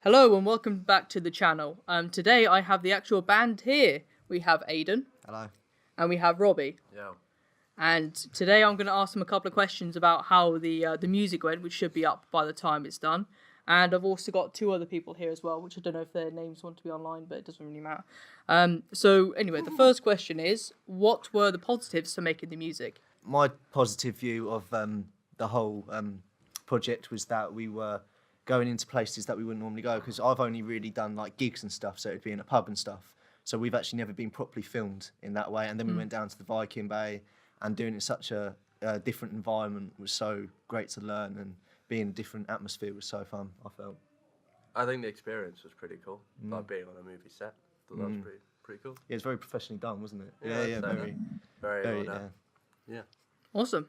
Hello and welcome back to the channel. Today I have the actual band here. We have Aedan. Hello. And we have Robbie. Yeah. And today I'm going to ask them a couple of questions about how the music went, which should be up by the time it's done. And I've also got two other people here as well, which I don't know if their names want to be online, but it doesn't really matter. So anyway, the first question is, what were the positives to making the music? My positive view of the whole project was that we were going into places that we wouldn't normally go, because I've only really done like gigs and stuff, so it'd be in a pub and stuff. So we've actually never been properly filmed in that way. And then we went down to the Viking Bay, and doing it in such a different environment was so great to learn, and being in a different atmosphere was so fun, I felt. I think the experience was pretty cool. Like being on a movie set. Thought that was pretty cool. Yeah, it's very professionally done, wasn't it? Yeah, very well done. Yeah. Awesome.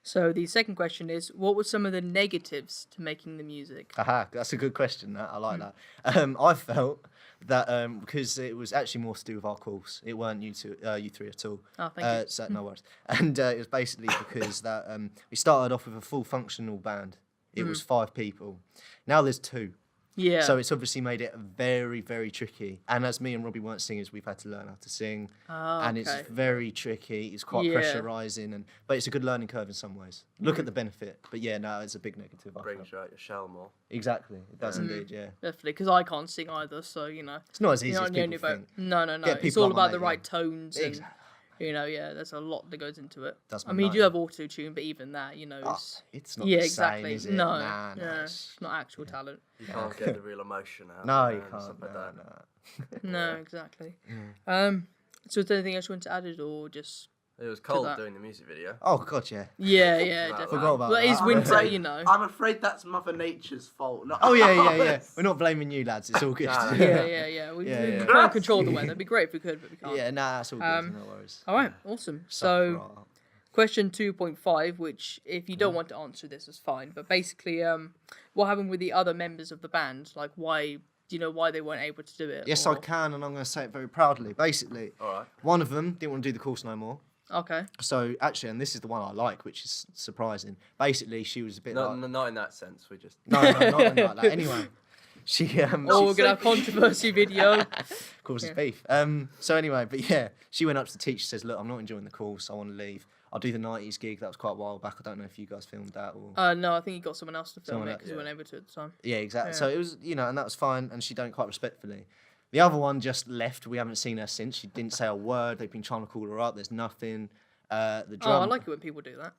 So the second question is, what were some of the negatives to making the music? Aha, that's a good question. I like that. I felt that because it was actually more to do with our course. It weren't you three at all. Oh, thank you. So no worries. And it was basically because that we started off with a full functional band. It was 5 people. Now there's 2. Yeah. So it's obviously made it very, very tricky. And as me and Robbie weren't singers, we've had to learn how to sing. Oh, and it's very tricky. It's quite pressurising, but it's a good learning curve in some ways. Look at the benefit. But yeah, no, it's a big negative. Brings you out your shell more. Exactly. It does indeed, yeah. Definitely, because I can't sing either, so, It's not as easy as people think. No. It's all about the right tones. Exactly. And, there's a lot that goes into it. That's I mean, you do have auto-tune, but even that, it's not the exactly. same, is it? No, Nah, it's not actual talent. You can't get the real emotion out. No, of it you and can't. stuff like that. No, exactly. So is there anything else you want to add it, or just... It was cold doing the music video. Oh, God, yeah. Yeah, Forgot definitely. about Well, it is that. winter, I'm afraid that's Mother Nature's fault. Not Oh, yeah. ours. We're not blaming you, lads. It's all good. No. Yeah. We can't control the weather. It'd be great if we could, but we can't. Yeah, nah, it's all good. No worries. All right, awesome. So, question 2.5, which if you don't want to answer this, is fine. But basically, what happened with the other members of the band? Like, why? Do you know why they weren't able to do it? Yes, I can, and I'm going to say it very proudly. Basically, All right. one of them didn't want to do the course no more. Okay. So, actually, and this is the one I like, which is surprising. Basically, she was a bit like... Not in that sense. We just. No, not like that. Anyway, she... We're going to have controversy video. causes beef. So anyway, but yeah, she went up to the teacher, says, look, I'm not enjoying the course, I want to leave. I'll do the 90s gig. That was quite a while back. I don't know if you guys filmed that or... No, I think you got someone else to film Someone it else, because we weren't able to at the time. Yeah, exactly. Yeah. So it was, and that was fine, and she done it quite respectfully. The other one just left. We haven't seen her since. She didn't say a word. They've been trying to call her up. There's nothing. The drum... I like it when people do that.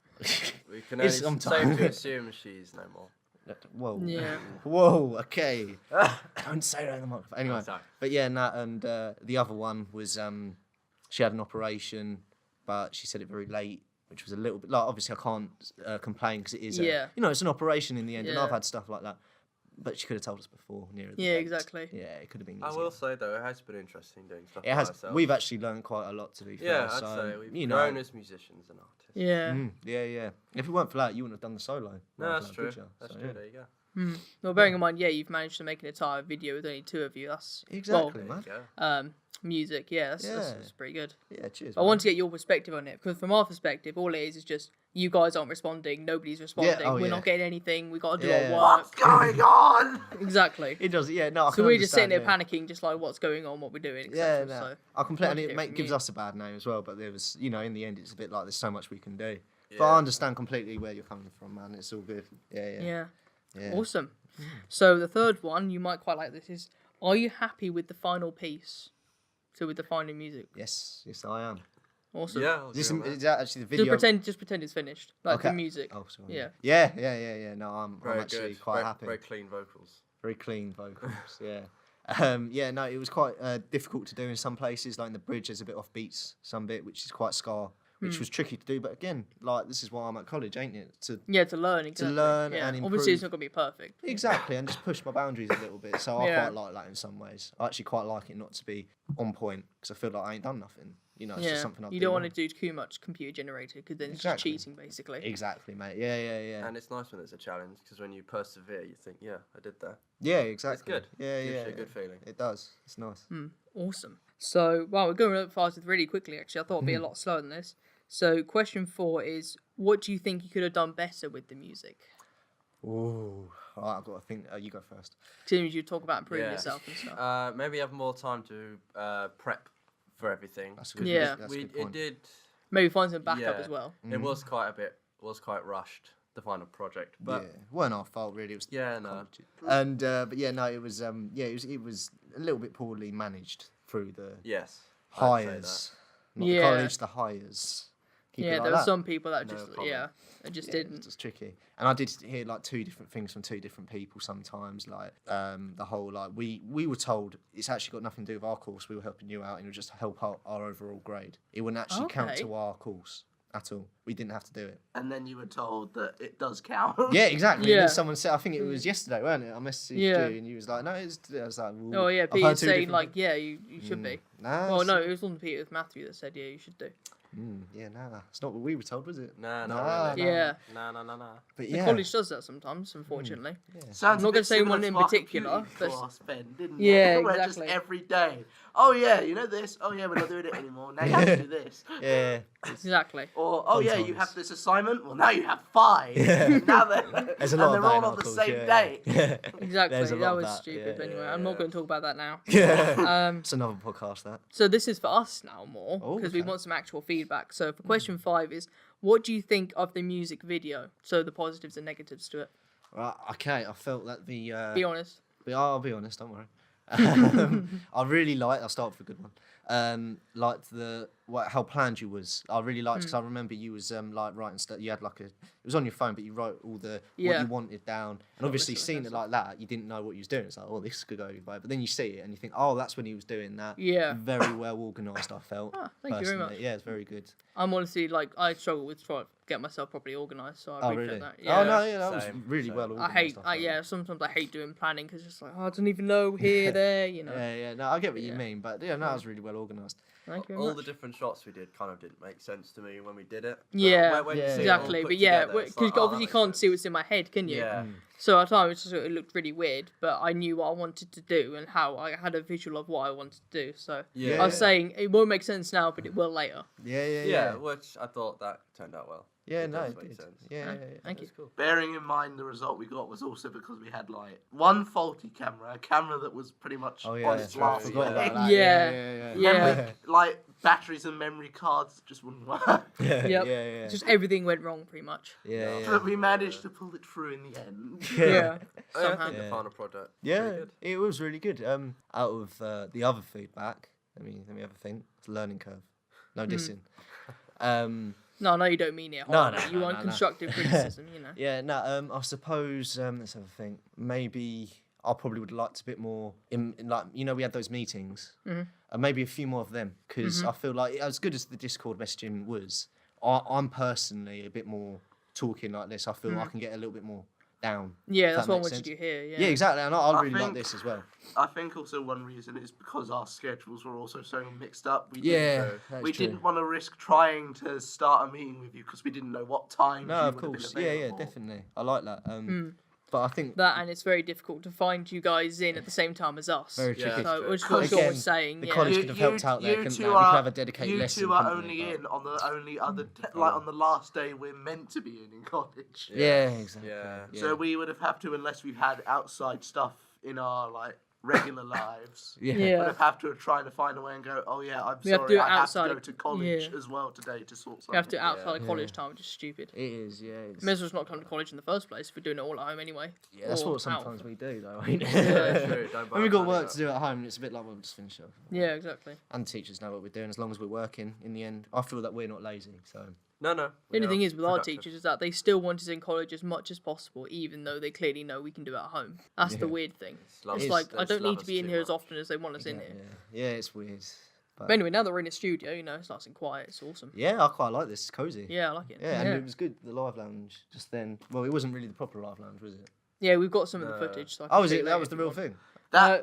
We can only sometimes. safe to assume she's no more. Whoa. Yeah. Whoa, okay. Don't say that in the microphone. Anyway, sorry. but yeah, and the other one was she had an operation, but she said it very late, which was a little bit... Like, obviously, I can't complain because it is... it's an operation in the end, and I've had stuff like that. But she could have told us before, nearer the date. Exactly. Yeah, it could have been easier. I will say, though, it has been interesting doing stuff It has. by ourselves. We've actually learned quite a lot, to be fair. Yeah, I'd so, say we've grown as musicians and artists. Yeah. Yeah. If it weren't for that, you wouldn't have done the solo. No, that's true. Would you? That's So, true. yeah. There you go. Well, bearing in mind, you've managed to make an entire video with only 2 of you. That's Exactly, There man. you go. music. Yeah, that's pretty good. Yeah, cheers. I want to get your perspective on it because from our perspective, all it is just you guys aren't responding, nobody's responding, we're not getting anything. We got to do our work. What's going on? Exactly. It does, yeah. No, I So can we're just sitting there understand, panicking, just like what's going on, what we're doing. Yeah, etc. no. So I completely. I'll And hear it from gives you. us a bad name as well. But there was, in the end, it's a bit like there's so much we can do. But I understand completely where you're coming from, man. It's all good. Yeah. Awesome. So the third one, you might quite like this, is are you happy with the final piece? So with the final music. Yes, I am. Awesome. Yeah. I'll Is agree on that. that actually the video? Just pretend it's finished. Like the music. Oh, sorry. Yeah. Yeah. No, I'm Very actually good. quite happy. Very clean vocals. Very clean vocals. Yeah. No, it was quite difficult to do in some places. Like in the bridge, there's a bit off beats, some bit, which is quite scar, which was tricky to do. But again, like this is why I'm at college, ain't it? To learn. Exactly. learn yeah. and improve. Obviously, it's not gonna be perfect. Exactly, and just push my boundaries a little bit. So I quite like that in some ways. I actually quite like it not to be on point because I feel like I ain't done nothing. It's just something I've You don't want to do too much computer generated because then it's just cheating, basically. Exactly, mate. Yeah. And it's nice when it's a challenge because when you persevere, you think, yeah, I did that. Yeah, exactly. It's good. Yeah. Gives you a good feeling. It does. It's nice. Awesome. So, we're going really fast really quickly, actually. I thought it'd be a lot slower than this. So, question 4 is, what do you think you could have done better with the music? Ooh. All right, I've got to think. You go first. Seeing as you talk about improving yourself and stuff. Maybe have more time to prep for everything. That's a good. Yeah. That's a good point. It did. Maybe find some backup Yeah. as well. It was quite rushed, the final project, but yeah, it weren't our fault really. It was yeah, no. and but yeah, no, it was it was a little bit poorly managed through the Yes. I'd say hires, not the Yeah. college, the hires. Keep it Yeah, like there were that. some people that No just comment. it just Yeah, didn't. It's tricky, and I did hear like two different things from two different people sometimes. Like the whole like we were told it's actually got nothing to do with our course. We were helping you out, and it would just help our overall grade. It wouldn't actually count Okay. to our course at all. We didn't have to do it. And then you were told that it does count. Yeah, exactly. Yeah. And then someone said, I think it was yesterday, weren't it? I messaged Yeah. you, and you was like, "No, it's today." I was like, well, Oh yeah, I've heard Peter's two saying different like, yeah, you should be. Nah, Well, it's- no, it was on Peter with Matthew that said, yeah, you should do. yeah, nah, it's not what we were told, was it? Nah, Nah, not really. Yeah, Nah. But the yeah, college does that sometimes, unfortunately. Sounds I'm not a gonna bit say similar one to in our particular, computing but- class, Ben, didn't Yeah, it? Where exactly. just every day. Oh yeah, you know this. Oh yeah, we're not doing it anymore. Now you have to do this. yeah, Exactly. Or oh yeah, you Sometimes. have this assignment. Well, now you have 5. Yeah. Now they're there's a and lot they're of that all in on our the course, same yeah. day. Yeah, Exactly. There's a lot That of was that, stupid. yeah, Anyway, yeah, I'm not yeah. going to talk about that now. yeah. It's another podcast that. So this is for us now more Oh, because we okay. want some actual feedback. So for question 5 is, what do you think of the music video? So the positives and negatives to it. Right, okay, I felt that the. Be honest. I'll be honest, don't worry. I really liked. I'll start with a good one. Liked how planned you was. I really liked because I remember you was like writing stuff. You had like it was on your phone, but you wrote all the what Yeah. you wanted down. And obviously, listen, seeing it like that, you didn't know what you was doing. It's like, oh, this could go by. But then you see it and you think, oh, that's when he was doing that. Yeah. Very well organised. I felt. Ah, thank you very personally. much. Yeah, it's very good. I'm honestly like, I struggle with trying to get myself properly organised, so I Oh, appreciate really? that. Oh Yeah. no, yeah, that was Same, really same. well organised. I hate, sometimes I hate doing planning because it's like, oh, I don't even know here, there, you know. Yeah, no, I get what you Yeah. mean, but yeah, no, it was really well organised. Thank you very All much. the different shots we did kind of didn't make sense to me when we did it. But Yeah, when you yeah, see it all exactly. put But yeah, together, it's because like, oh, that obviously you makes can't see sense. what's in my head, can you? Yeah. So at times it looked really weird, but I knew what I wanted to do and how I had a visual of what I wanted to do. So Yeah. I was saying it won't make sense now, but it will later. Yeah, which I thought that turned out well. Yeah, It no, does it make did. sense. Yeah. Thank you. That's cool. Bearing in mind the result we got was also because we had like one faulty camera, a camera that was pretty much Oh yeah, on I its last forgot leg. about that. Yeah. Memory, like batteries and memory cards that just wouldn't work. Yeah, Yep. yeah. Just everything went wrong pretty much. Yeah, yeah. But we managed to pull it through in the end. Yeah. Yeah, I Somehow. think Yeah. the final product. Yeah, pretty good. it was really good. Out of the other feedback, let me have a think. It's a learning curve. No dissing. No, you don't mean it. No, horribly. no, You no, want no. constructive criticism, you know. Yeah, no. I suppose let's have a think. Maybe I probably would have liked a bit more in like we had those meetings, and maybe a few more of them because I feel like as good as the Discord messaging was, I'm personally a bit more talking like this. I feel I can get a little bit more down. Yeah, if that's that what I makes wanted sense. you to hear. Yeah. Yeah, exactly. And I I really like think- this as well. I think also one reason is because our schedules were also so mixed up. Yeah, true. that's We true. didn't want to risk trying to start a meeting with you because we didn't know what time. No, you of would have been course. Yeah, available. definitely. I like that. But I think That, and it's very difficult to find you guys in at the same time as us. very Yeah, tricky. that's So, true. which was what Again, was saying. the Yeah. college could have helped out there, couldn't they? We could have a dedicated you lesson. two are couldn't we? only But- in on the only other like on the last day we're meant to be in college. Yeah, exactly. Yeah. So we would have to unless we had outside stuff in our like regular lives. yeah. Yeah. Would have to try to find a way and go. Oh yeah, I'm We have to sorry. do it I have to outside go of- to college yeah. as well today to sort something. You have to outside of Yeah. college time, which is stupid. It is, yeah. It's, May as well just not come to college in the first place if we're doing it all at home anyway. yeah, that's Or what out. sometimes we do, though. Ain't Yeah, it? true. Don't When we got work burn to do at home, it's a bit like we'll just finish off. Yeah, exactly. And teachers know what we're doing as long as we're working. In the end, I feel that we're not lazy. So No. The we only are thing is with our productive. teachers is that they still want us in college as much as possible, even though they clearly know we can do it at home. That's the Yeah. weird thing. love It's us- like they I just don't love need to us be in too here as much. often as they want us in here. yeah, it's weird. But But anyway, now that we're in a studio, it's nice and quiet. It's awesome. yeah, I quite like this. It's cozy. Yeah, I like it. Yeah, and it was good. The live lounge just then. Well, it wasn't really the proper live lounge, was it? Yeah, we've got some of the No. footage. So I can Oh, was show it? you That later was if the you real want. thing.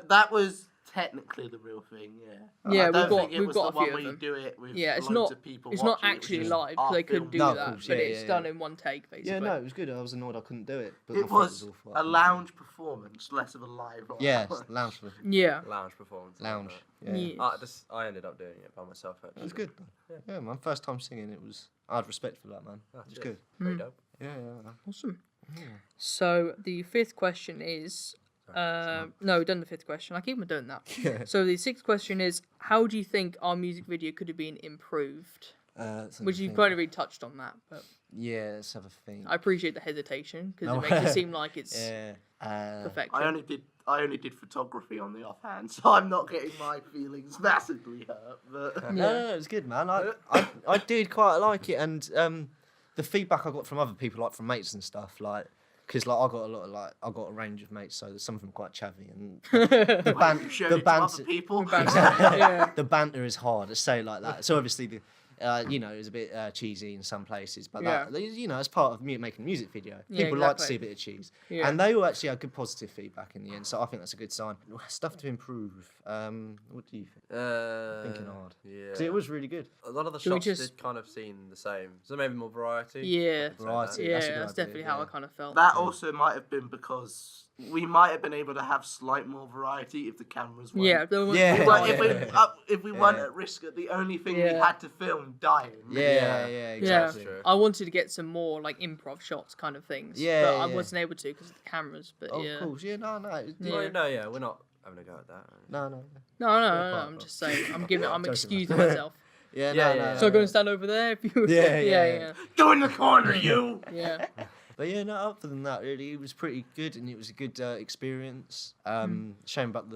That was technically the real thing. Yeah. Yeah, I we've don't got- think it we've was got the a few one of where you them. do it with Yeah, it's loads not. of people It's not watching it, actually which is live our because they couldn't film. do No, of that, course, but yeah, it's yeah, done yeah. in one take basically. Yeah, no, it was good. I was annoyed I couldn't do it. But I It thought was awful. a lounge performance, less of a live. Yeah, lounge. Yeah. Lounge performance. Lounge. like Yeah. Yeah. that. I ended up doing it by myself actually. It was good. Yeah, my first time singing, it was. I had respect for that, man. Oh, It was cheers. good. Pretty dope. Yeah. Awesome. So the fifth question is. No, we've done the fifth question. I keep on doing that. Yeah. So the sixth question is, how do you think our music video could have been improved? Which you've kind of already touched on that, but Yeah, let's have a think. I appreciate the hesitation because No. it makes it seem like it's Yeah. perfection. I only did photography on the offhand, so I'm not getting my feelings massively hurt. But No, it was good, man. I did quite like it, and the feedback I got from other people, like from mates and stuff, like. Because I got I got a range of mates, so there's some of them quite chavvy, and the showed it to other people. Yeah. the banter is hard. Let's say it like that. So obviously it was a bit cheesy in some places, but that, as part of making a music video, Yeah, people like to exactly. see a bit of cheese, Yeah. and they all actually had good positive feedback in the end. So I think that's a good sign. Stuff to improve. What do you think? Thinking hard. Yeah. Because it was really good. A lot of the Should we shots just- did kind of seem the same. So maybe more variety. Yeah. I could say Variety. that. Yeah, That's a good that's idea, definitely how I yeah. kind of felt. That also might have been because we might have been able to have slight more variety if the cameras weren't. Yeah, there was- Yeah. Well, if we weren't Yeah. at risk at the only thing we Yeah. had to film dying. Yeah, Yeah, exactly. True. I wanted to get some more like improv shots kind of things. Yeah, but I yeah. wasn't able to because of the cameras. But Oh, yeah, of course. Yeah, no. Yeah. Well, no, yeah, we're not having a go at that. No. no, quite I'm well. just saying, I'm Joking, excusing man. myself. Yeah, Yeah, no, yeah, no. So I'm going to stand over there if you. Yeah, yeah. Go in the corner, you! Yeah. But yeah, no. Other than that, really, it was pretty good, and it was a good experience. Shame about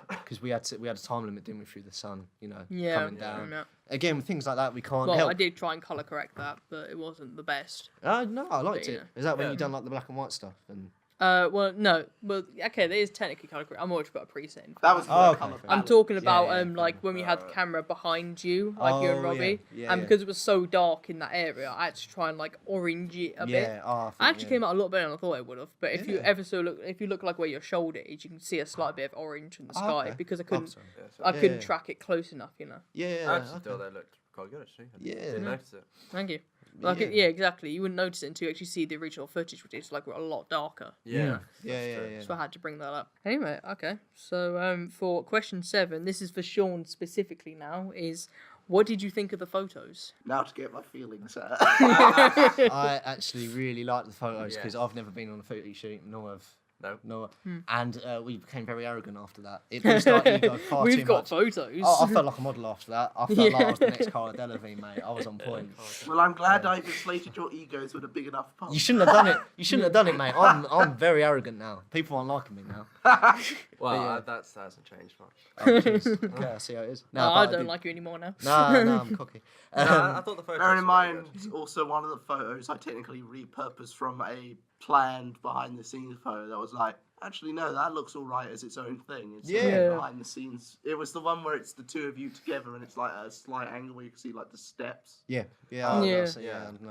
because we had a time limit, didn't we, through the sun, Yeah. coming down. Yeah. Again, with things like that, we can't Well, help. I did try and colour correct that, but it wasn't the best. No, I liked But, it. Is that when Yeah. you done like the black and white stuff? And Well, no. Well, okay, that is technically colour correct. I'm always got a preset in. for That was Oh, more okay. colour I'm palette. talking about yeah, like when we had the camera behind you, like you and Oh, Robbie, yeah, and yeah. because it was so dark in that area, I had to try and like orange it a bit. yeah, oh, I I think, actually came out a lot better than I thought it would have. But if you Yeah. ever if you look like where your shoulder is, you can see a slight bit of orange in the sky okay. because I Oh, couldn't, sorry. Yeah, so I couldn't Yeah. track it close enough. Yeah, I actually okay. thought they looked quite good, actually. I Yeah. didn't notice it. Thank you. Like Yeah. yeah, exactly. You wouldn't notice it until you actually see the original footage, which is like a lot darker. Yeah. Yeah. So I had to bring that up. Anyway, okay. So for question 7, this is for Sean specifically now, is what did you think of the photos? Now to get my feelings hurt. I actually really liked the photos Yeah. because I've never been on a photo shoot, nor have No. and we became very arrogant after that. It boosted our ego far We've too got much. photos. I felt like a model after that. I felt like I was the next Cara Delevingne, mate. I was on point. Well, I'm glad I've inflated your egos with a big enough pump. You shouldn't have done it. You shouldn't have done it, mate. I'm very arrogant now. People aren't liking me now. Well, yeah. that hasn't changed much. Oh, jeez. Okay, I see how it is. No, but I don't did- like you anymore now. No, I'm cocky. No, I thought the photos Bearing in were mind, good. also one of the photos I technically repurposed from a planned behind the scenes photo that was like, actually no, that looks all right as its own thing. It's Yeah. behind the scenes. It was the one where it's the two of you together and it's like a slight angle where you can see like the steps. Yeah. Yeah. I know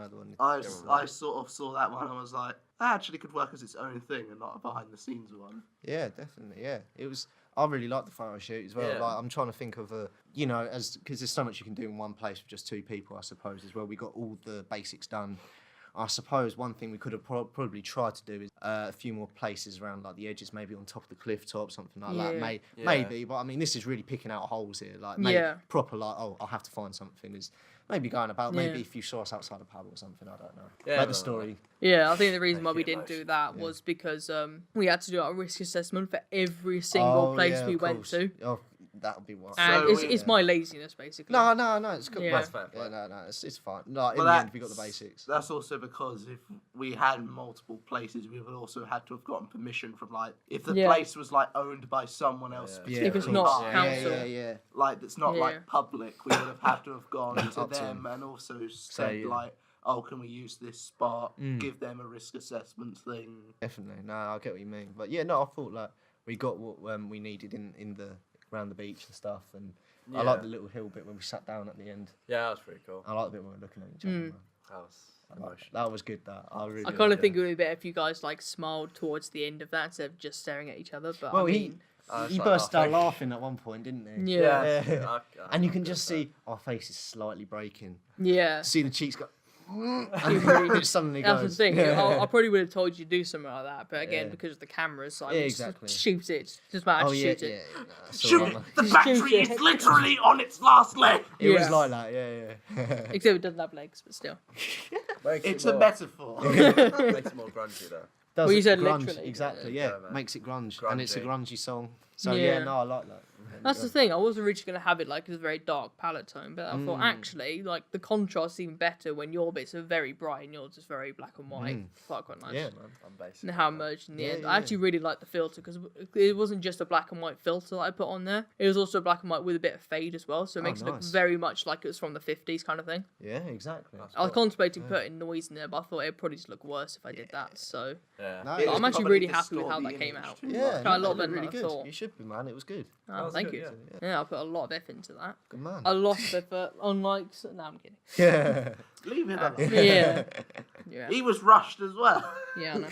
the one. I sort of saw that one and was like, that actually could work as its own thing and not a behind the scenes one. Yeah, definitely. Yeah, it was. I really liked the photo shoot as well. Yeah. Like, I'm trying to think of because there's so much you can do in one place with just two people. I suppose as well. We got all the basics done. I suppose one thing we could have probably tried to do is a few more places around like the edges, maybe on top of the cliff top, something like that. Yeah. Maybe, but I mean, this is really picking out holes here. Like, proper like, oh, I'll have to find something. Is maybe going about. Maybe if you saw us outside a pub or something, I don't know. Yeah, Like the no, story. Yeah, I think the reason why Make we it didn't do nice. that was because we had to do a risk assessment for every single place we of went course. to. Oh, that would be one. And So it's my laziness, basically. No, it's good. Yeah. Yeah. That's fair play. No, it's fine. No, in Well, the end, we got the basics. That's also because if we had multiple places, we would also had to have gotten permission from like if the Yeah. place was like owned by someone else. Yeah. If it's of not course. council. Yeah. Like it's not Yeah. like public, we would have had to have gone to Up to them them. and also said yeah. like, oh, can we use this spot? Mm. Give them a risk assessment thing. Definitely. No, I get what you mean. But yeah, no, I thought like we got what we needed in the around the beach and stuff, and I like Yeah. the little hill bit when we sat down at the end. Yeah, that was pretty cool. I like the bit when we were looking at each other. Mm. That was emotional. That was good. That I really. I kind of liked think it. it would be better if you guys like smiled towards the end of that instead of just staring at each other. But Well, I mean, It's he like burst out laughing. laughing at one point, didn't he? Yeah. Yeah. I And you can't can do just that. see our faces slightly breaking. yeah, See the cheeks go. it suddenly That's goes. the thing. I probably would have told you to do something like that, but again, Yeah. because of the cameras, I Yeah, would exactly. just shoot it. Just about Oh to yeah, shoot it. yeah. That's Shoot! all right, The Just battery shoot it. is literally on its last leg. It was Yeah. like that, yeah. Except it doesn't have legs, but still. It's a metaphor. Makes it more grungy though. Does Well, you it said grunge, literally. exactly, Yeah, yeah. man. Makes it grunge, and it's a Grungy. grungy song. So Yeah. yeah, no, I like that. That's the thing. I wasn't originally going to have it like a very dark palette tone, but I Mm. thought actually, like the contrast is even better when your bits are very bright and yours is very black and white. Quite nice. Yeah, man. I'm basic. And how it merged in the Yeah, end. yeah, I actually really liked the filter because it wasn't just a black and white filter that I put on there. It was also black and white with a bit of fade as well, so it Oh, makes it look nice. very much like it was from the 50s kind of thing. Yeah, exactly. That's I was cool. contemplating putting noise in there, but I thought it'd probably just look worse if I did that. So Yeah. No, It I'm was actually probably really happy with distort how the that came image out. too Yeah, much. Quite a lot no, better than really I good. thought. You should be, man. It was good. Oh, was thank good, you. yeah. Yeah, I put a lot of effort into that. Good man. A lot of effort, unlike. No, I'm kidding. Yeah. Leave it alone. Yeah. Yeah. He was rushed as well. Yeah, I know.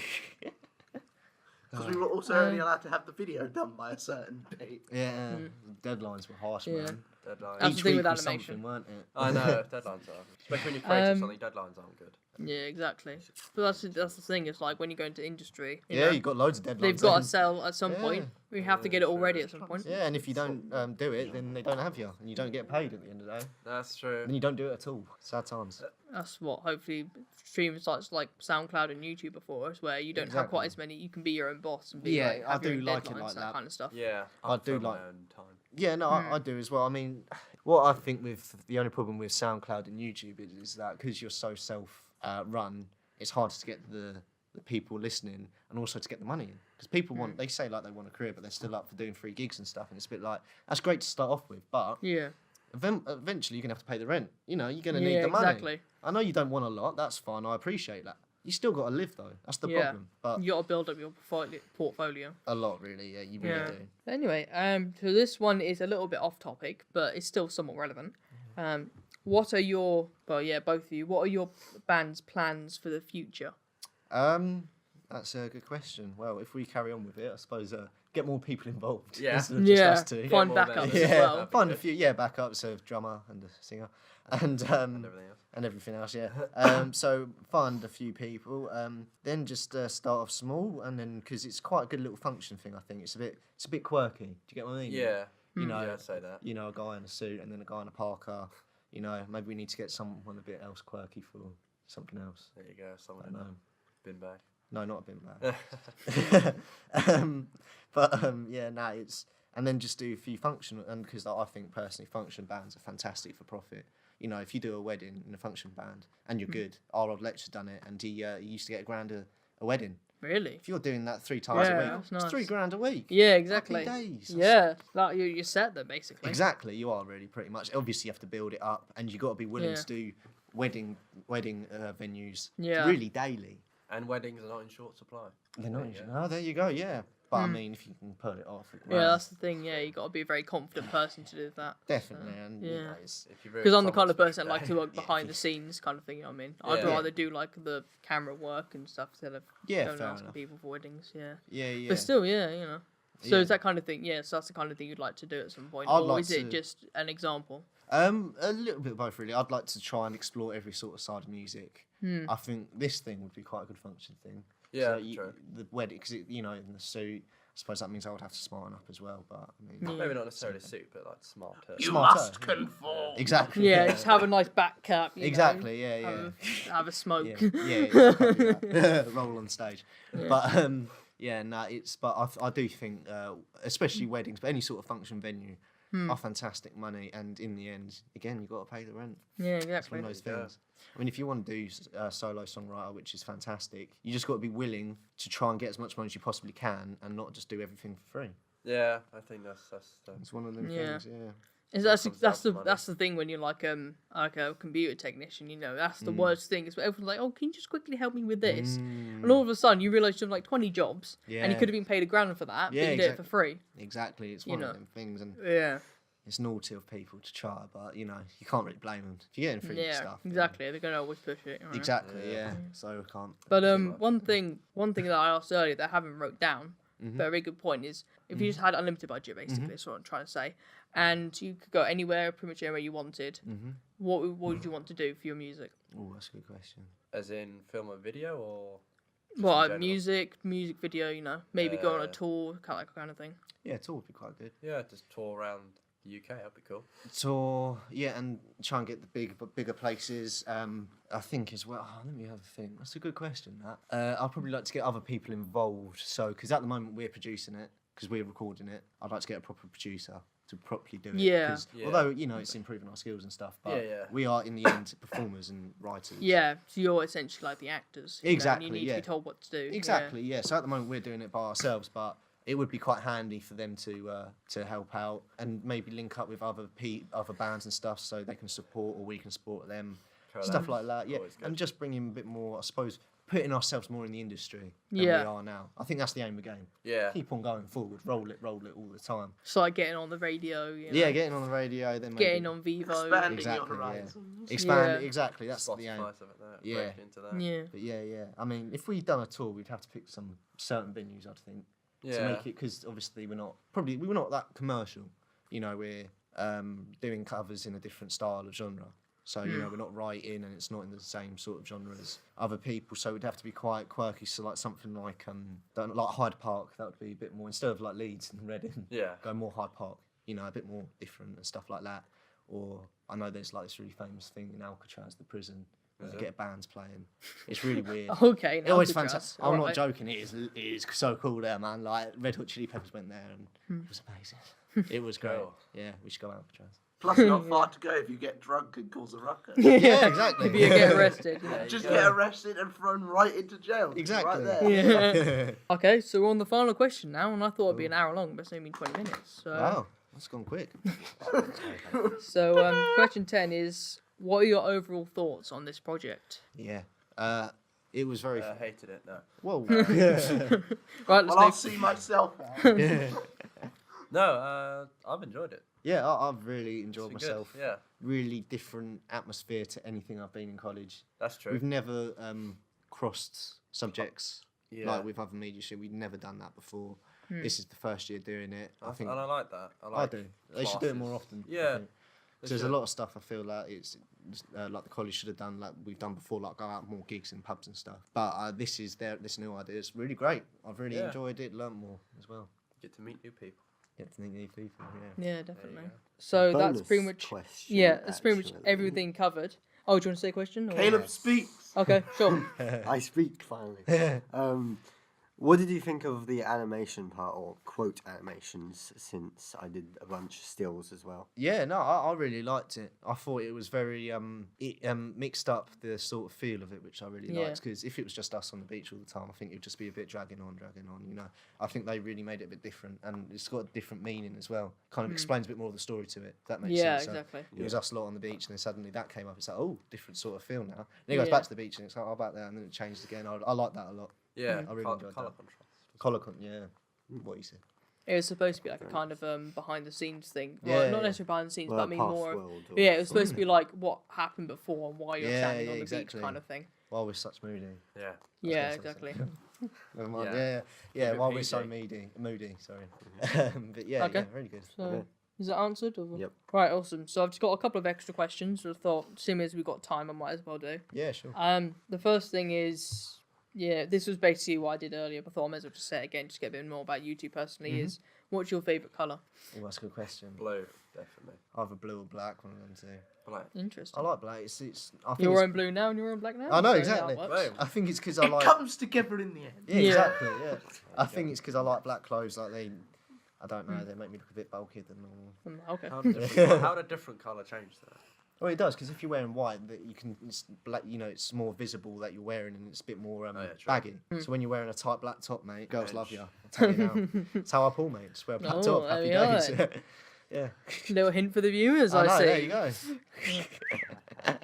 Because we were also only allowed to have the video done by a certain date. Yeah. Deadlines were harsh, Yeah. man. Deadlines. That's Each the thing week with was animation. something, weren't it? I know deadlines are. Especially when you're creating Um, something, deadlines aren't good. Yeah, exactly. But that's the thing. It's like when you go into industry, you Yeah, know, you got loads of deadlines. they've got to then. sell at some Yeah. point. We have to get it all ready at some point. Yeah, and if you don't do it, then they don't have you, and you don't get paid at the end of the day. That's true. Then you don't do it at all. Sad times. That's what hopefully streaming sites like SoundCloud and YouTube are for us, where you don't have quite as many. You can be your own boss and be Yeah, like, I have your do own like it deadlines, like that. kind of stuff. Yeah. I do fill my like- own time. Yeah, no, I do as well. I mean, what I think with the only problem with SoundCloud and YouTube is that because you're so self-run, it's hard to get the people listening and also to get the money in. Because people want, they say like they want a career, but they're still up for doing free gigs and stuff. And it's a bit like, that's great to start off with, but Yeah. eventually you're going to have to pay the rent. You know, you're going to need Yeah, the money. exactly. I know you don't want a lot. That's fine. I appreciate that. You still got to live though. That's the Yeah. problem. But You got to build up your portfolio. a lot really. Yeah, you really Yeah. do. Anyway, so this one is a little bit off topic, but it's still somewhat relevant. What are your, well, yeah, both of you, what are your band's plans for the future? That's a good question. Well, if we carry on with it, I suppose get more people involved. Yeah. instead of just Yeah, us two. find more backups members. as Yeah, well. find a few. Yeah, backups, a drummer and a singer, and And everything else. everything else. Yeah. So find a few people. Then just start off small, and then because it's quite a good little function thing. I think it's a bit quirky. Do you get what I mean? Yeah. You know, Yeah, I'd say that. a guy in a suit and then a guy in a parka. You know, maybe we need to get someone a bit else quirky for something else. There you go. Someone I in don't a know. bin bag. No, not a bin bag. Yeah, no, it's and then just do a few function and because I think personally function bands are fantastic for profit. You know, if you do a wedding in a function band and you're good, our old lecturer's done it and he used to get £1,000 a wedding. Really? If you're doing that 3 times Yeah, a week, that's it's nice. £3,000 a week. Yeah, exactly. Happy days. Yeah, like you're set there basically. Exactly, you are really pretty much. Obviously, you have to build it up, and you got to be willing Yeah. to do wedding venues Yeah. really daily. And weddings are not in short supply. They're not. Yeah. No, there you go. Yeah, but I mean, if you can pull it off, Yeah, that's the thing. Yeah, you got to be a very confident person to do that. definitely. And you yeah. know, it's, If you really Because I'm the kind of someone person that like to work Yeah. behind the scenes kind of thing. You know what I mean? I'd Yeah. rather do like the camera work and stuff instead of Yeah, going fair and asking enough. people for weddings. Yeah. yeah. But still, yeah, you know. So Yeah. it's that kind of thing. Yeah, so that's the kind of thing you'd like to do at some point, I'd or like is it to- just an example? A little bit of both really. I'd like to try and explore every sort of side of music. I think this thing would be quite a good function thing. Yeah, so true. the wedding, because you know, in the suit, I suppose that means I would have to smarten up as well. But I mean, Yeah. Maybe not necessarily suit, but like smarter. You Smarter, must yeah. conform. exactly. Yeah, just have a nice back cap. You know, Exactly. Yeah. have a smoke. Yeah, I can't do that. Roll on stage. But yeah, no, I do think, especially weddings, but any sort of function venue, are fantastic money, and in the end, again, you got to pay the rent. Yeah, It's exactly. one of those Yeah. things. I mean, if you want to do solo songwriter, which is fantastic, you just got to be willing to try and get as much money as you possibly can, and not just do everything for free. Yeah, I think that's It's one of them Yeah. things. Yeah. That's comes that's down the to money. that's the thing when you're like a computer technician, you know, that's the worst thing. Is when everyone's like, oh, can you just quickly help me with this? And all of a sudden you realise you have like 20 jobs, and you Yeah. could have been paid £1,000 for that, Yeah, but you did it for exactly. free. Exactly. It's You one know. of them things, and Yeah, it's naughty of people to try, but you know, you can't really blame them. If you're getting free yeah, stuff, then- exactly. They're gonna always push it. you know. Exactly. Yeah. Yeah. So I can't. But one thing that I asked earlier that I haven't wrote down but a very good point is if you just had unlimited budget, basically, that's what I'm trying to say, and you could go anywhere, pretty much anywhere you wanted, what would you want to do for your music? Oh, that's a good question. As in film and video, or just Well, in general? music video, you know, maybe go on a tour, kind of thing. Yeah, tour would be quite good. Yeah, just tour around the UK. That'd be cool. Tour, yeah, and try and get the bigger places. I think as well. Oh, let me have a think. That's a good question. That I'd probably like to get other people involved. So, because at the moment we're producing it, because we're recording it, I'd like to get a proper producer to properly do it. Yeah. 'Cause Yeah. although it's improving our skills and stuff, but Yeah. we are in the end performers and writers. Yeah, so you're essentially like the actors. You know, and Exactly, you need to be told what to do. Exactly. Yeah. So at the moment we're doing it by ourselves, but it would be quite handy for them to help out and maybe link up with other bands and stuff, so they can support or we can support them, stuff like that. Yeah, Always good. and just bringing a bit more, I suppose, putting ourselves more in the industry than Yeah. we are now. I think that's the aim of the game. Yeah. Keep on going forward, roll it all the time. So like getting on the radio. You know, Yeah, getting on the radio, then maybe getting on Vivo. Expanding Exactly, your yeah. horizons. expand. Yeah. Exactly, that's the Spotify, aim. something like that. Yeah. Break into that. Yeah. But yeah. I mean, if we'd done a tour, we'd have to pick some certain venues, I'd think. To Yeah. make it, because obviously we're not that commercial. You know, we're doing covers in a different style of genre. So you know, we're not writing, and it's not in the same sort of genre as other people. So we'd have to be quite quirky. So like something like Hyde Park, that would be a bit more, instead of like Leeds and Reading. Yeah. Go more Hyde Park. You know, a bit more different and stuff like that. Or I know there's like this really famous thing in Alcatraz, the prison. Get bands playing. It's really weird. Okay, It always Alcatraz. fantastic. I'm not Alright. joking. It is so cool there, man. Like Red Hot Chili Peppers went there, and it was amazing. It was great. Cool. Yeah, we should go Alcatraz. Plus, not far to go if you get drunk and cause a ruckus. Yeah, exactly. If you get arrested. You know. Just get arrested and thrown right into jail. Exactly. Right there. Yeah. Okay, so we're on the final question now, and I thought it'd be an hour long, but it's only been 20 minutes. So, Wow, that's gone quick. so question 10 is, what are your overall thoughts on this project? Yeah. It was very Hated it. No. well. Right, let's Well, I'll move. see myself out. No. I've enjoyed it. Yeah, I've really enjoyed It's been myself. Good. Yeah. Really different atmosphere to anything I've been in college. That's true. We've never crossed subjects Yeah. like with other media shit. We'd never done that before. This is the first year doing it. I think and I like that. I do. They should do it more classes. often. I Yeah. think. There's a lot of stuff I feel like it's like the college should have done, like we've done before, like go out more gigs and pubs and stuff. But this new idea is really great. I've really Yeah. enjoyed it, learnt more as well. Get to meet new people. Get to meet new people. Yeah. Yeah, There definitely. you go. So that's Bonus pretty much, question, yeah, that's pretty much actually. everything covered. Oh, do you want to say a question? Or? Caleb speaks. Okay, sure. I speak finally. What did you think of the animation part, or quote animations, since I did a bunch of stills as well? Yeah, no, I really liked it. I thought it was very it mixed up the sort of feel of it, which I really Yeah. liked. Because if it was just us on the beach all the time, I think it'd just be a bit dragging on. You know, I think they really made it a bit different, and it's got a different meaning as well. Kind of explains a bit more of the story to it. If that makes Yeah, sense. So exactly. it was us a lot on the beach, and then suddenly that came up. It's like, oh, different sort of feel now. Then it goes Yeah. back to the beach, and it's like, oh, back there, and then it changed again. I like that a lot. Yeah. I really enjoyed Colour that. contrast. Colocon, yeah. What you said. It was supposed to be like a kind of behind the scenes thing. Yeah, Well, not yeah. necessarily behind the scenes, Well, but I mean past more. world or- Yeah, it was supposed to be like what happened before and why you're Yeah, standing yeah, on the exactly. beach kind of thing. While we're such moody. Yeah. Yeah, gonna say exactly. Never mind. Yeah. Yeah. Bit While we're so PG. moody. Sorry. But yeah, Okay. yeah, really good. So, Okay. is that answered? Or? Yep. Right, awesome. So I've just got a couple of extra questions. I thought, seeing as we've got time, I might as well do. Yeah, sure. The first thing is, yeah, this was basically what I did earlier, but I thought I may as well just say it again, just get a bit more about you two personally. Is what's your favourite colour? Oh, that's a good question. Blue, definitely. Either blue or black, one of them two. Black. Interesting. I like black. I think You're it's, wearing blue now and you're wearing black now? I know, So exactly. that works. Boom. I think it's because I It like. comes together in the end. Yeah, Yeah. exactly. Yeah. I think it's because I like black clothes. Like I don't know, they make me look a bit bulkier than normal. Okay. How did a different colour change that? Well, it does, because if you're wearing white, that you can, it's black, you know, it's more visible that you're wearing, and it's a bit more yeah, true. baggy. So when you're wearing a tight black top, mate, girls love you. I'll tell you now. That's how I pull, mate. Just wear a black Oh, top. there Happy we are days. then. Yeah. Little hint for the viewers, I know, see. there you go.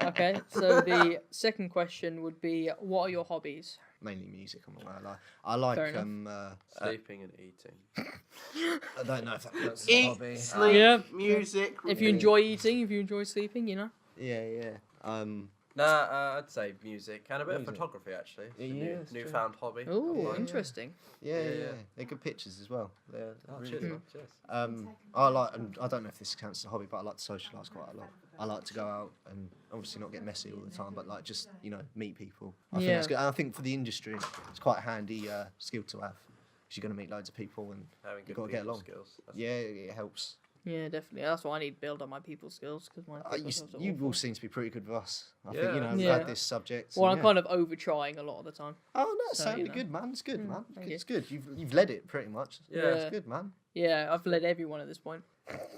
Okay, so the second question would be, what are your hobbies? Mainly music. I'm not gonna lie. I like Fair enough. Sleeping and eating. I don't know if that counts as a Eat, hobby. sleep, Yeah. music. If you reading. enjoy eating, if you enjoy sleeping, you know. Yeah. Nah, I'd say music and a bit Music. of photography actually. It's a Yeah, that's true. newfound hobby. Oh, Like, interesting. Yeah, Yeah, yeah, yeah. they're good pictures as well. They're Oh, really cheers, good. man. Cheers. I like, and I don't know if this counts as a hobby, but I like to socialise quite a lot. I like to go out and obviously not get messy all the time, but like just meet people. I think that's Yeah. good. And I think for the industry, it's quite a handy skill to have. Because you're going to meet loads of people and Having you good got to get people along. skills. That's Yeah, it helps. Yeah, definitely. That's why I need to build up my people skills because my people skills are You awful. all seem to be pretty good with us. I Yeah. think we've Yeah. had this subject. Well, and I'm yeah. kind of over trying a lot of the time. Oh no, it's so, certainly you know. good, man. It's good, man. thank you. It's good. You've led it pretty much. Yeah. Yeah. It's good, man. Yeah, I've led everyone at this point.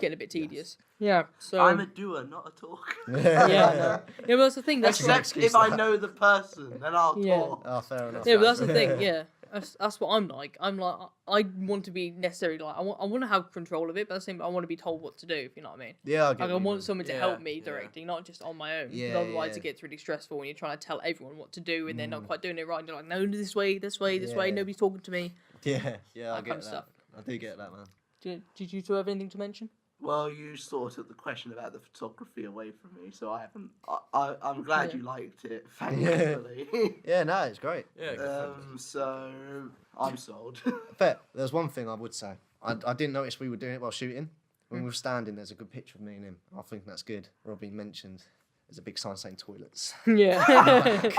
Getting a bit tedious. Yeah. So I'm a doer, not a talker. yeah, no. Yeah, but that's the thing. That's Excellent. what, Except excuse if I that. know the person, then I'll Yeah. talk. Oh, fair enough. yeah, but that's the thing. Yeah, that's what I'm like. I'm like I want to be necessarily like I want to have control of it, but at the same time I want to be told what to do. If you know what I mean. Yeah, I get Like I what you want mean. someone to Yeah, help me yeah. directing, not just on my own. 'Cause Yeah, otherwise, yeah. it gets really stressful when you're trying to tell everyone what to do and they're not quite doing it right. And you're like, no, this way, this way, this way. Yeah. Nobody's talking to me. Yeah, I That get kind that. of stuff. I do get that, man. Did you two have anything to mention? Well, you sort of took the question about the photography away from me, so I haven't. I'm glad Yeah. you liked it, thankfully. Yeah, no, it's great. Yeah, good fun. So I'm sold. But there's one thing I would say. I didn't notice we were doing it while shooting. When we were standing, there's a good picture of me and him. I think that's good. Robbie mentioned there's a big sign saying toilets. Yeah.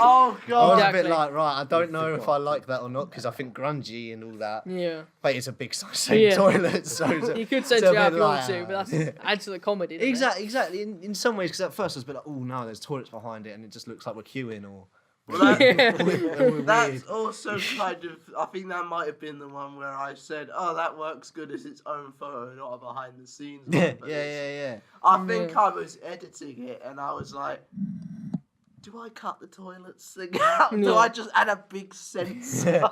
Oh I was god. a Exactly. bit like, right, I don't know if I like that or not because I think grungy and all that. yeah. But it's a big sign saying Yeah. toilets. So it's a- You could it's a censor bit out if you want like, to, but that's adds to the comedy. doesn't it? Exactly. In some ways, because at first I was a bit like, oh no, there's toilets behind it, and it just looks like we're queuing or. Well, that, Yeah. we're that's weird. also kind of. I think that might have been the one where I said, "Oh, that works good as its own photo, not a behind the scenes." Yeah, one," but yeah. I think Yeah. I was editing it, and I was like, "Do I cut the toilets thing out? Do Yeah. I just add a big sensor?"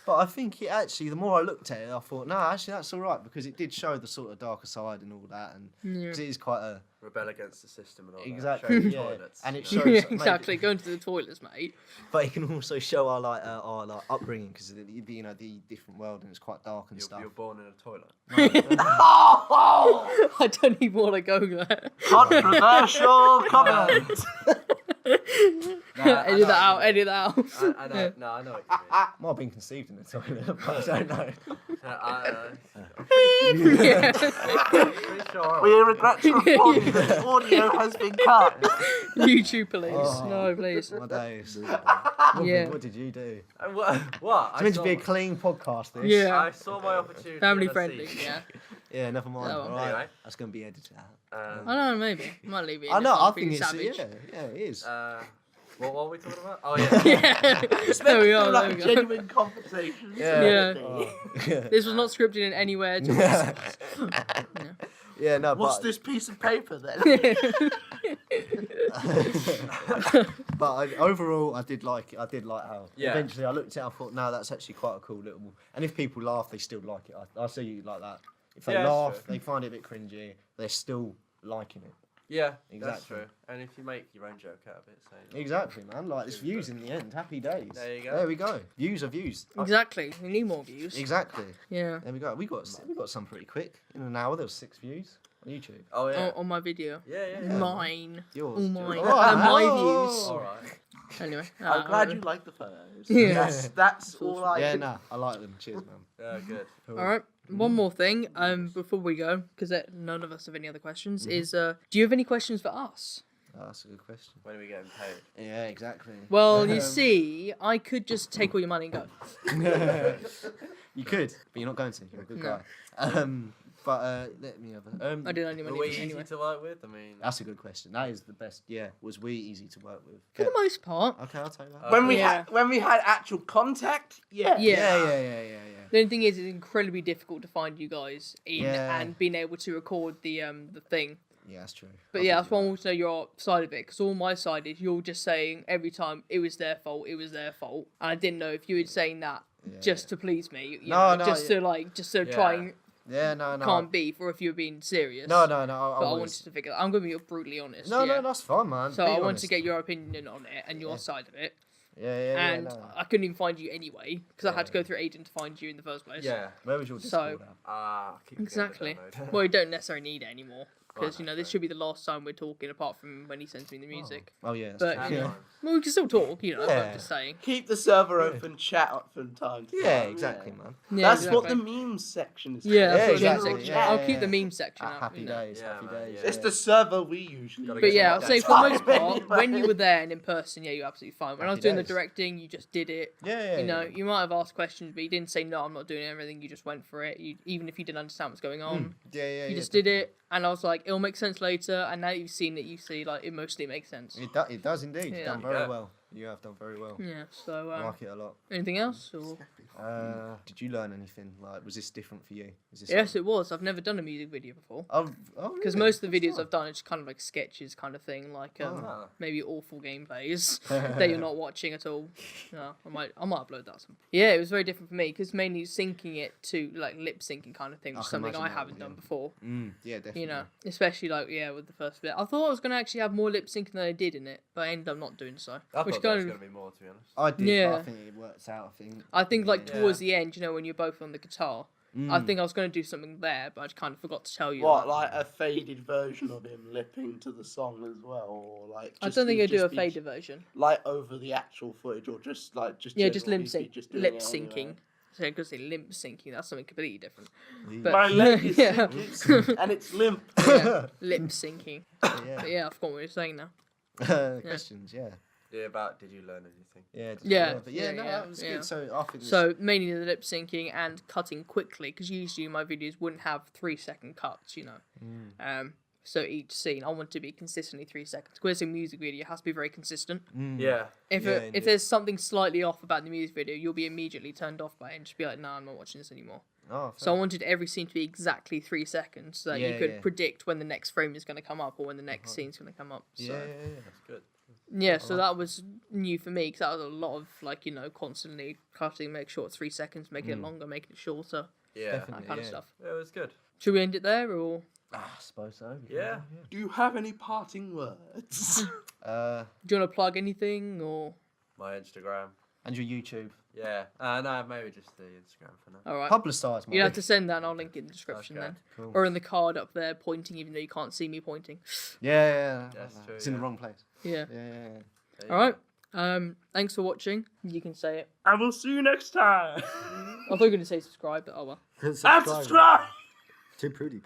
But I think it actually, the more I looked at it, I thought, no, actually that's all right because it did show the sort of darker side and all that, and Yeah. 'cause it is quite a Rebel against the system and all exactly, that. Show the yeah, toilets. and it you know. shows Yeah, exactly. Going to the toilets, mate. But it can also show our upbringing because the different world and it's quite dark and You're, stuff. you're born in a toilet. Oh, I don't even want to go there. controversial comment. Edit that out. Edit that out. I know. No, I know what you mean. Might have been conceived in the toilet, but I don't know. Yeah. Pretty sure. We regret to inform you that audio has been cut. YouTube, please. Oh. No, please. My days. Yeah. What did you do? What? It's meant to be a clean podcast. This. Yeah. I saw my opportunity. Family and I friendly. seized it. Yeah. Yeah, never mind. Oh, All right. anyway. That's going to be edited out. I don't know. Maybe. Might leave it. In I if know. I'm I feeling think it's savage. yeah, it is. What were we talking about? Oh yeah. Yeah. It's There meant we to are. feel There like we a go. genuine conversation. Yeah. Oh, This was not scripted in anywhere. yeah, no, What's but this piece of paper then? but overall, I did like it. I did like how Yeah. eventually I looked at it. I thought, no, that's actually quite a cool little. And if people laugh, they still like it. I see you like that. If they Yeah, that's laugh, true. they find it a bit cringy. They're still liking it. Yeah, that's Exactly. true. And if you make your own joke out of it, so Exactly, man. Like it's views in the end. Happy days. There you go. There we go. Views are views. Exactly. We need more views. Exactly. Yeah. There we go. We got some pretty quick. In an hour, there was 6 views on YouTube. Oh yeah. On my video. Yeah. Mine. Yours. All mine. Oh, And my oh. views. All right. Anyway. I'm glad you like the photos. Yeah. That's all I Yeah, can. nah, I like them. Cheers, man. Yeah, good. All right. One more thing. Before we go, because none of us have any other questions, is do you have any questions for us? Oh, that's a good question. When are we getting paid? Yeah, exactly. Well, you see, I could just take all your money and go. You could, but you're not going to. You're a good No. guy. But let me have a. I didn't only Were we money easy anyway. to work with? I mean, That's a good question. That is the best. Yeah, was we easy to work with? For the most part. Okay, I'll take that. When we Yeah. had actual contact, yeah. Yeah. Yeah. The only thing is, it's incredibly difficult to find you guys in Yeah. and being able to record the thing. Yeah, that's true. But yeah, that's why I want to know your side of it, because all my side is you're just saying every time it was their fault, and I didn't know if you were saying that just to please me, you know, just to try and Yeah, no. calm beef, or if you were being serious. No. But I was- wanted to figure. I'm going to be brutally honest. No, yeah. that's fine, man. So Be I wanted honest. to get your opinion on it and your side of it. Yeah. And no. I couldn't even find you anyway, because I had to go through Aedan to find you in the first place. yeah. Where was your So- Discord at? Keep forgetting to Exactly. download. Well, you don't necessarily need it anymore. because this should be the last time we're talking, apart from when he sends me the music. Oh yeah. That's But true. you Yeah. know, well, we can still talk. I'm Yeah. just saying. Keep the server open, chat up from time to time. Yeah, exactly, man. Yeah, That's what the exactly. memes section is. Yeah, that's Yeah, what exactly, Jim said. yeah, I'll yeah, keep the yeah. meme section up. Happy days, Yeah, happy man, days. yeah. It's the server we usually. Gotta But get yeah, some I'll say updates. for the most Time part, anyway. when you were there and in person, yeah, you're absolutely fine. When I was Happy doing the days. directing, you just did it. Yeah, yeah. You might have asked questions, but you didn't say no. I'm not doing everything. You just went for it. Even if you didn't understand what's going on, Yeah. you just did it. And I was like, it'll make sense later. And now that you've seen it, you see like it mostly makes sense. It does indeed. Yeah. You've done very well. You have done very well. Yeah. So I like it a lot. anything else? Or Did you learn anything? Like, was this different for you? Is this yes, it was. I've never done a music video before. Because Because most of the videos I've done are just kind of like sketches kind of thing, like Oh. maybe awful gameplays that you're not watching at all. Yeah, I might upload that. Yeah, it was very different for me because mainly syncing it to like lip syncing kind of thing, which is can something I imagine that, haven't yeah. done before. Yeah, definitely. Especially like with the first bit. I thought I was gonna actually have more lip syncing than I did in it, but I ended up not doing so. I which thought there was kind of going to be more, to be honest. I did. But Yeah. I think it works out. I think like Yeah. towards the end, when you're both on the guitar, Mm. I think I was gonna do something there, but I just kind of forgot to tell you. What, that. like a faded version of him lipping to the song as well, or like? I just don't think be- I do a just be- faded version. Like over the actual footage, or just Yeah, just generally lip sync, just doing lip it syncing. anyway. So because they limp syncing, that's something completely different. Yeah. But My leg is yeah. sinking, and it's limp. Yeah, lip syncing. yeah. But yeah, I forgot what you were saying now. Questions, yeah. Yeah, about did you learn anything? Yeah, But yeah, no, yeah, that was yeah. good. So I think So mainly the lip syncing and cutting quickly, because usually my videos wouldn't have 3-second cuts, So each scene, I want to be consistently 3 seconds. Because a music video, it has to be very consistent. Yeah. If Yeah, if indeed. there's something slightly off about the music video, you'll be immediately turned off by it and just be like, no, I'm not watching this anymore. Oh, So I wanted every scene to be exactly 3 seconds, so that you Yeah, could yeah. predict when the next frame is going to come up or when the next scene's going to come up. So. yeah. That's good. Yeah, so that was new for me because that was a lot of constantly cutting, make sure it's 3 seconds, making it longer, making it shorter, Yeah. Definitely. that kind of Yeah. stuff. Yeah, it was good. Should we end it there or I suppose so. Yeah. Do you have any parting words? do you want to plug anything or? My Instagram. And your YouTube. Yeah. No, maybe just the Instagram for now. All right, Publicise, man. you have to send that, and I'll link it in the description Okay. then, Cool. or in the card up there pointing, even though you can't see me pointing. Yeah. That's true, It's in the yeah. wrong place. Yeah. Yeah. There you All right. go. Thanks for watching. You can say it. And we'll see you next time. I thought you were going to say subscribe, but oh well. And subscribe. Too prudy.